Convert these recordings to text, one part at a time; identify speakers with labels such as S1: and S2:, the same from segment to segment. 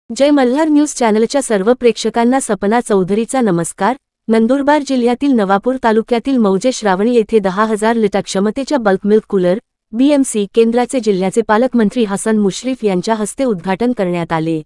S1: जय Malhar news चॅनलच्या सर्व प्रेक्षकांना सपना चौधरीचा नमस्कार। नंदुरबार जिल्ह्यातील नवापूर तालुक्यातील मौजे श्रावणी येथे 10,000 लिटर क्षमतेच्या बल्क मिल्क कूलर BMC केंद्राचे जिल्ह्याचे पालकमंत्री हसन मुश्रीफ यांच्या हस्ते उद्घाटन करण्यात आले।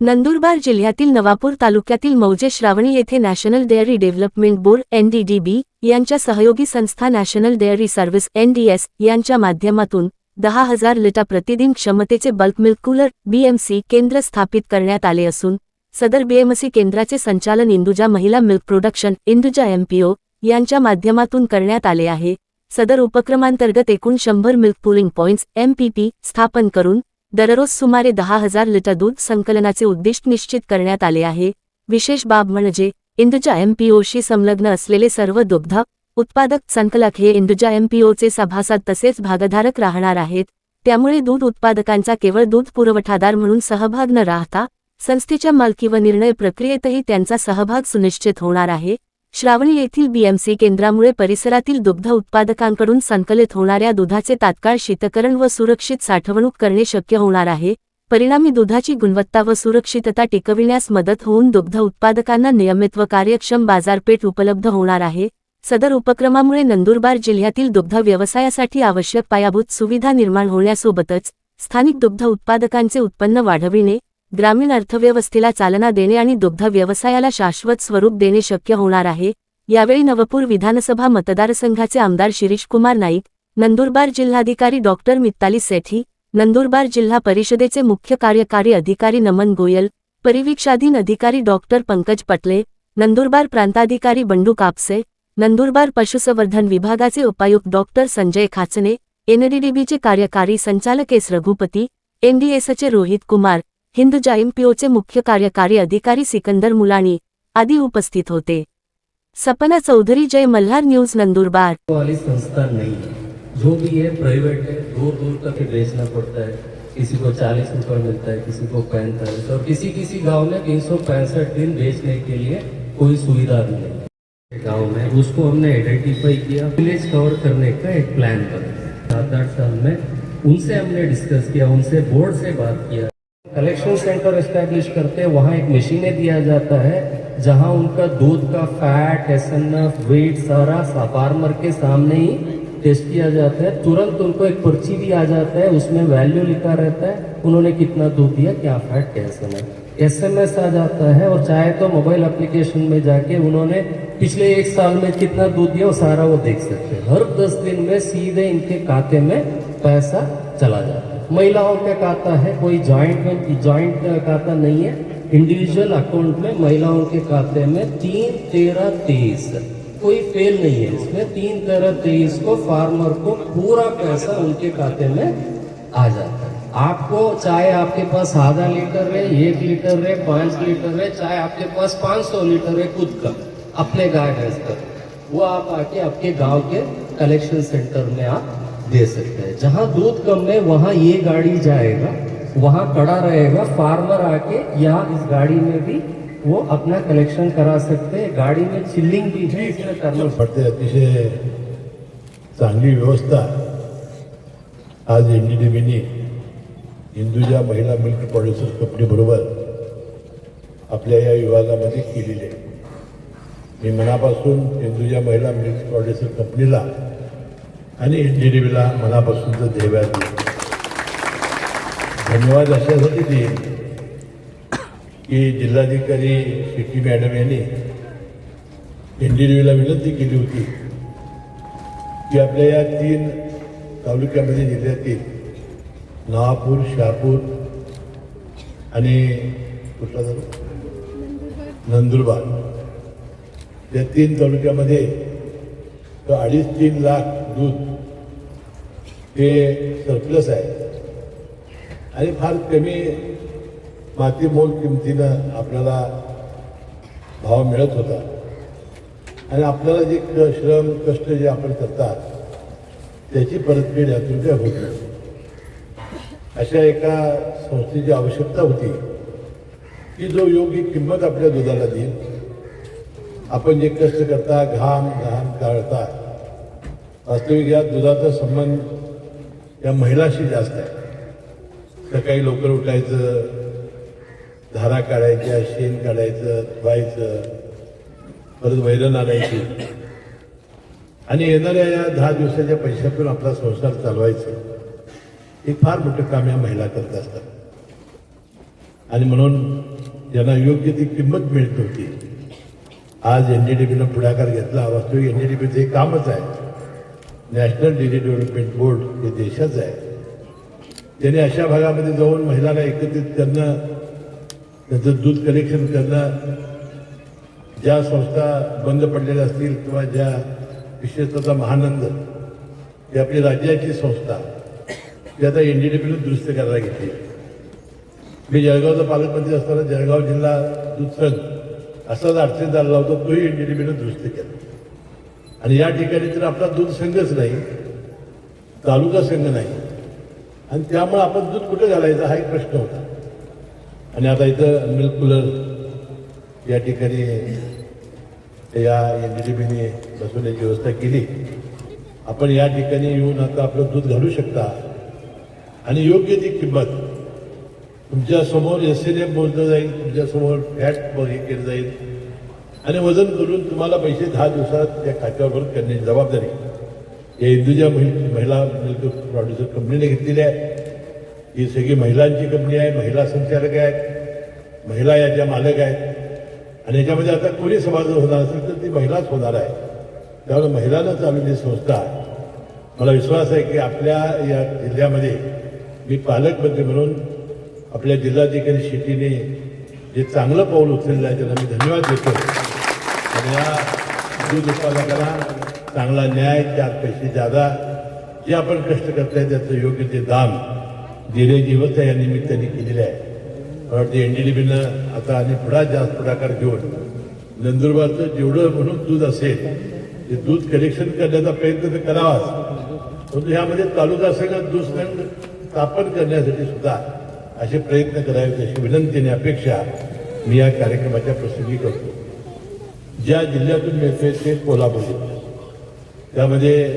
S1: नंदुरबार जिल्ह्यातील नवापूर तालुक्यातील मौजे श्रावणी येथे national dairy development board NDDB यांच्या सहयोगी संस्था नॅशनल डेअरी सर्व्हिस NDS यांच्या माध्यमातून 10,000 लिटर प्रतिदिन क्षमतेचे बल्क मिल्क कूलर BMC केंद्र स्थापित करण्यात आले असून सदर BMC केंद्राचे संचालन इंदुजा महिला मिल्क प्रोडक्शन इंदुजा MPO यांच्या माध्यमातून करण्यात आले आहे। सदर उपक्रमांतर्गत एकूण 100 मिल्क पूलिंग पॉइंट्स MPP स्थापन करून दररोज सुमारे 10,000 लिटर दूध संकलनाचे उद्दिष्ट निश्चित करण्यात आले आहे। विशेष बाब म्हणजे इंदुजा MPOशी संलग्न असलेले सर्व दुग्ध उत्पादक संकलक हे इंदुजा MPOचे सभासद तसेच भागधारक राहणार आहेत। त्यामुळे दूध उत्पादकांचा केवळ दूध पुरवठादार म्हणून सहभाग न राहता संस्थेच्या मालकी व निर्णय प्रक्रियेतही त्यांचा सहभाग सुनिश्चित होणार आहे। श्रावणी येथील BMC केंद्रामुळे परिसरातील दुग्ध उत्पादकांकडून संकलित होणाऱ्या दुधाचे तात्काळ शीतकरण व सुरक्षित साठवणूक करणे शक्य होणार आहे। परिणामी दुधाची गुणवत्ता व सुरक्षितता टिकविण्यास मदत होऊन दुग्ध उत्पादकांना नियमित व कार्यक्षम बाजारपेठ उपलब्ध होणार आहे। सदर उपक्रमामुळे नंदुरबार जिल्ह्यातील दुग्ध व्यवसायासाठी आवश्यक पायाभूत सुविधा निर्माण होण्यासोबतच स्थानिक दुग्ध उत्पादकांचे उत्पन्न वाढविणे, ग्रामीण अर्थव्यवस्थेला चालना देणे आणि दुग्ध व्यवसायाला शाश्वत स्वरूप देणे शक्य होणार आहे। यावेळी नवपूर विधानसभा मतदारसंघाचे आमदार शिरीष कुमार नाईक, नंदुरबार जिल्हाधिकारी डॉक्टर मित्ताली सेठी, नंदुरबार जिल्हा परिषदेचे मुख्य कार्यकारी अधिकारी नमन गोयल, परिवीक्षाधीन अधिकारी डॉक्टर पंकज पटले, नंदुरबार प्रांताधिकारी बंडू कापसे, नंदुरबार पशुसंवर्धन विभागाचे उपायुक्त डॉक्टर संजय खाचने, NDDBचे कार्यकारी संचालक एस रघुपती, NDSचे रोहित कुमार, हिंदुजा MPOचे मुख्य कार्यकारी अधिकारी सिकंदर मुलानी आदि उपस्थित होते। सपना चौधरी, जय मल्हार न्यूज, नंदुरबार।
S2: वाली संस्था नहीं है, जो भी है प्राइवेट है, दूर दूर तक बेचना पड़ता है। किसी को 40 रुपये मिलता है, किसी को 45, और किसी गांव में 365 दिन बेचने के लिए कोई सुविधा भी नहीं है गांव में। उसको हमने आइडेंटिफाई किया, विलेज कवर करने का एक प्लान बनाया। 7-8 साल में उनसे हमने डिस्कस किया, उनसे बोर्ड से बात किया। कलेक्शन सेंटर एस्टैब्लिश करते हैं, वहाँ एक मशीनें दिया जाता है जहाँ उनका दूध का फैट, SNF, वेट सारा फार्मर के सामने ही टेस्ट किया जाता है। तुरंत उनको एक पर्ची भी आ जाता है, उसमें वैल्यू लिखा रहता है, उन्होंने कितना दूध दिया, क्या फैट, क्या SNF। SMS आ जाता है, और चाहे तो मोबाइल एप्लीकेशन में जाके उन्होंने पिछले 1 साल में कितना दूध दिया वो सारा वो देख सकते हैं। हर 10 दिन में सीधे इनके खाते में पैसा चला जाता है। महिलाओं का खाता है, कोई जॉइंट खाता नहीं है, इंडिविजुअल अकाउंट में महिलाओं के खाते में 3-13-23 कोई फेल नहीं है इसमें। 3-13-23 को फार्मर को पूरा पैसा उनके खाते में आ जाता है। आपको चाहे आपके पास आधा लीटर है, 1 लीटर है, 5 लीटर है, चाहे आपके पास 500 लीटर है खुद का अपने गाय भैंस का, वो आप आके आपके गांव के कलेक्शन सेंटर में आप दे सकते हैं। जहाँ दूध कम है वहाँ ये गाड़ी जाएगा, वहाँ खड़ा रहेगा, फार्मर आके यहाँ इस गाड़ी में भी वो अपना कलेक्शन करा सकते हैं। गाड़ी में चिल्लिंग भी है, इसमें करना
S3: पड़ते। अतिशय चांगली व्यवस्था आज NDDBने हिंदुजा महिला मिल्क प्रोड्युसर कंपनी बरोबर आपल्या या विभागामध्ये केलेली आहे। मी मनापासून हिंदुजा महिला मिल्क प्रोड्युसर कंपनीला आणि NDDBला मनापासूनचं धन्यवाद देतो। धन्यवाद अशासाठी देईन की जिल्हाधिकारी शेट्टी मॅडम यांनी NDDBला विनंती केली होती की आपल्या या 3 तालुक्यामध्ये जिल्ह्यातील नवापूर, शहापूर आणि नंदुरबार या 3 तालुक्यामध्ये 2.5-3 लाख दूध हे सरप्लस आहे आणि फार कमी मातीमोल किमतीनं आपल्याला भाव मिळत होता आणि आपल्याला जे श्रम कष्ट जे आपण करतात त्याची परतफेड यातून काय होत नाही। अशा एका संस्थेची आवश्यकता होती की जो योग्य किंमत आपल्या दुधाला देईल। आपण जे कष्ट करता, घाम काढता, वास्तविक या दुधाचा संबंध या महिलाशी जास्त आहे. सकाळी लवकर उठायचं, धारा काढायच्या, शेण काढायचं, धुवायचं, परत वैरण आणायची आणि येणाऱ्या या 10 दिवसाच्या पैशातून आपला संसार चालवायचं, हे फार मोठं काम या महिला करत असतात. आणि म्हणून ज्यांना योग्य ती किंमत मिळत होती, आज NDDB पुढाकार घेतला. वास्तविक NDDBचं हे कामच आहे. नॅशनल डेअरी डेव्हलपमेंट बोर्ड हे देशाचं आहे. त्याने अशा भागामध्ये जाऊन महिलांना एकत्रित करणं, त्यांचं दूध कलेक्शन करणं, ज्या संस्था बंद पडलेल्या असतील किंवा ज्या विशेषतः महानंद ही आपली राज्याची संस्था ती आता NDDB दुरुस्त करायला घेतली. मी जळगावचा पालकमंत्री असताना जळगाव जिल्हा दूध संघ असाच अडचणीत आलेला होता, तोही NDDB दुरुस्त केला. आणि या ठिकाणी तर आपला दूध संघच नाही, तालुका संघ नाही, आणि त्यामुळे आपण दूध कुठे घालायचा हा एक प्रश्न होता. आणि आता इथं मिल्क कूलर या ठिकाणी या NDDBने बसवण्याची व्यवस्था केली. आपण या ठिकाणी येऊन आता आपलं दूध घालू शकता आणि योग्य ती किंमत तुमच्यासमोर SNF मोजलं जाईल, तुमच्यासमोर फॅट हे केलं जाईल आणि वजन करून तुम्हाला पैसे 10 दिवसात त्या खात्यावर करण्याची जबाबदारी या हिंदुजा महिला मिल्क प्रोड्युसर कंपनीने घेतलेली आहे. ही सगळी महिलांची कंपनी आहे, महिला संचालक आहेत, महिला याच्या मालक आहेत. आणि याच्यामध्ये आता कोणी समाज होणार असेल तर ती महिलाच होणार आहे. त्यामुळे महिलांना चालवलेली संस्था, मला विश्वास आहे की आपल्या या जिल्ह्यामध्ये मी पालकमंत्री म्हणून आपल्या जिल्हाधिकारी शेट्टीने जे चांगलं पाऊल उचललं आहे त्याला मी धन्यवाद देतो. आणि या दूध उत्पादकांना चांगला न्याय, 4 पैसे जादा, जे आपण कष्ट करताय त्याचं योग्य ते दाम देण्याची व्यवस्था या निमित्ताने केलेली आहे. मला वाटतं NDDBनं आता आणि जास्त पुढाकार घेऊन नंदुरबारचं जेवढं म्हणून दूध असेल ते दूध कलेक्शन करण्याचा प्रयत्न तर करावाच, परंतु ह्यामध्ये तालुका संघ दूध संघ स्थापन करण्यासाठी सुद्धा असे प्रयत्न करावेत अशी विनंती आणि अपेक्षा मी या कार्यक्रमाच्या प्रसंगी करतो. ज्या जिल्ह्यातून मिळते ते कोल्हापूर जिल्हा, त्यामध्ये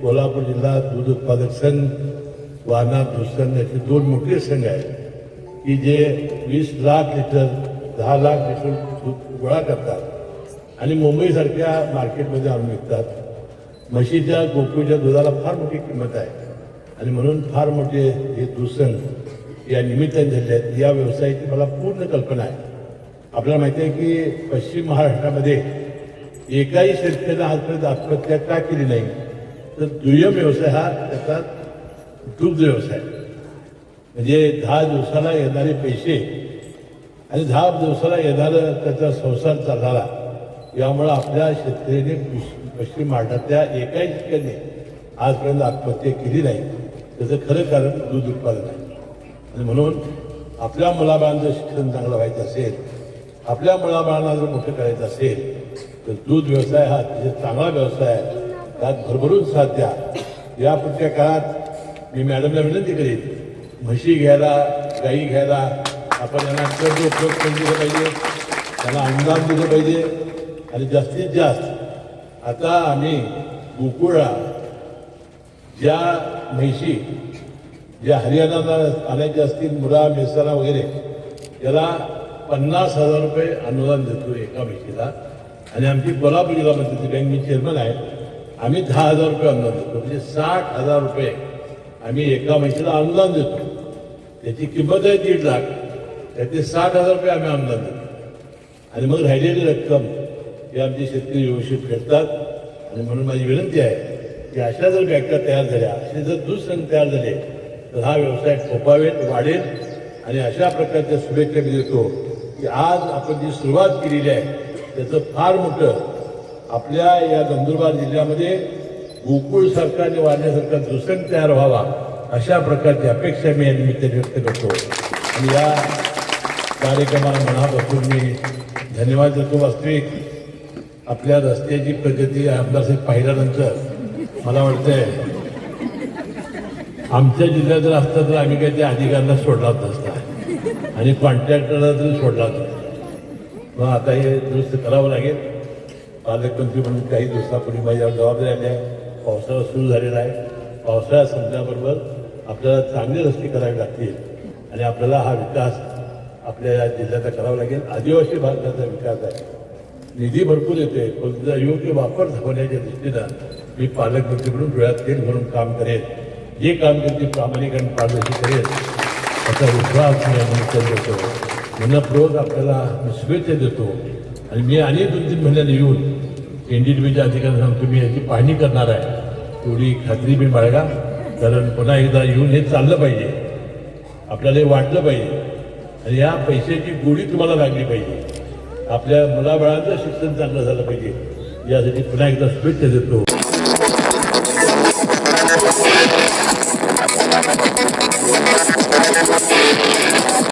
S3: कोल्हापूर जिल्हा दूध उत्पादक संघ, वारणा दूध संघ असे 2 मोठे संघ आहेत की जे 20 लाख लिटर 10 लाख लिटर दूध गोळा करतात आणि मुंबईसारख्या मार्केटमध्ये आणून विकतात. म्हशीच्या गोकुळच्या दुधाला फार मोठी किंमत आहे आणि म्हणून फार मोठे हे दूध संघ या निमित्ताने झाले आहेत. या व्यवसायाची मला पूर्ण कल्पना आहे. आपल्याला माहिती आहे की पश्चिम महाराष्ट्रामध्ये एकाही शेतकऱ्यानं आजपर्यंत आत्महत्या का केली नाही, तर दुय्यम व्यवसाय हा त्याचा दुग्ध व्यवसाय. म्हणजे 10 दिवसाला येणारे पैसे आणि 10 दिवसाला येणारा त्याचा संसार चालणारा, यामुळे आपल्या शेतकऱ्याने पश्चिम महाराष्ट्रातल्या एकाही शेतकऱ्याने आजपर्यंत आत्महत्या केली नाही. त्याचं खरं कारण दूध उत्पादन आहे. आणि म्हणून आपल्या मुलाबाळांचं शिक्षण चांगलं व्हायचं असेल, आपल्या मुलाबाळांना जर मोठं करायचं असेल तर दूध व्यवसाय हा अतिशय चांगला व्यवसाय आहे. त्यात भरभरून साथ द्या. या पुढच्या काळात मी मॅडमला विनंती करीन, म्हशी घ्यायला, गाई घ्यायला आपण यांना कर्ज उपयोग करून दिलं पाहिजे, त्यांना अनुदान दिलं पाहिजे. आणि जास्तीत जास्त आता आम्ही गोकुळला ज्या म्हशी ज्या हरियाणाला आणायच्या असतील, मुरा, मेसाला वगैरे, त्याला 50,000 रुपये अनुदान देतो एका म्हशीला. आणि आमची कोल्हापूर जिल्हा मंत्री बँक मी चेअरमन आहे, आम्ही 10,000 रुपये अनुदान देतो. म्हणजे 60,000 रुपये आम्ही एका म्हशीला अनुदान देतो. त्याची किंमत आहे 1.5 लाख, त्याचे 60,000 रुपये आम्ही अनुदान देतो. आणि मग राहिलेली रक्कम हे आमचे शेतकरी व्यवस्थित फेडतात. आणि म्हणून माझी विनंती आहे की अशा जर बँका तयार झाल्या, असे जर दूध संघ तयार झाले तर हा व्यवसाय फोपावेत, वाढेल. आणि अशा प्रकारच्या शुभेच्छा मी देतो की आज आपण जी सुरुवात केलेली आहे त्याचं फार मोठं आपल्या या नंदुरबार जिल्ह्यामध्ये गोकुळ सरकारने वाढण्यासारखा दूध संघ तयार व्हावा, अशा प्रकारची अपेक्षा मी या निमित्ताने व्यक्त करतो. आणि या कार्यक्रमाला मनापासून मी धन्यवाद देतो. वास्तविक आपल्या रस्त्याची प्रगती आमदार साहेब पाहिल्यानंतर मला वाटतंय आमच्या जिल्ह्यात जर असतं तर आम्ही काही त्या अधिकाऱ्यांना सोडलाच नसता आणि कॉन्ट्रॅक्टरला तरी सोडलाच नसता. मग आता हे दुरुस्त करावं लागेल. पालकमंत्री म्हणून काही दिवसापूर्वी माझ्यावर जबाबदारी आली आहे. पावसाळा सुरू झालेला आहे. पावसाळा संपल्याबरोबर आपल्याला चांगले रस्ते करावे लागतील आणि आपल्याला हा विकास आपल्या या जिल्ह्याचा करावा लागेल. आदिवासी भारताचा विकास आहे, निधी भरपूर येते, पण त्याचा योग्य वापर होण्याच्या दृष्टीनं मी पालकमंत्रीकडून डोळ्यात तेल भरून काम करेन. जे काम करते प्रामाणिक आणि पारदर्शी करेल असा विश्वास मी या निमित्ताने देतो. मनपूर्वक आपल्याला शुभेच्छा देतो आणि मी आणि 2-3 महिन्यांनी येऊन NDTVच्या अधिकाऱ्यांना सांगतो मी याची पाहणी करणार आहे. तेवढी खात्री मी बाळगा, कारण पुन्हा एकदा येऊन हे चाललं पाहिजे, आपल्याला हे वाटलं पाहिजे आणि या पैशाची गोडी तुम्हाला लागली पाहिजे. आपल्या मुलाबाळांचं शिक्षण चांगलं झालं पाहिजे, यासाठी पुन्हा एकदा शुभेच्छा देतो.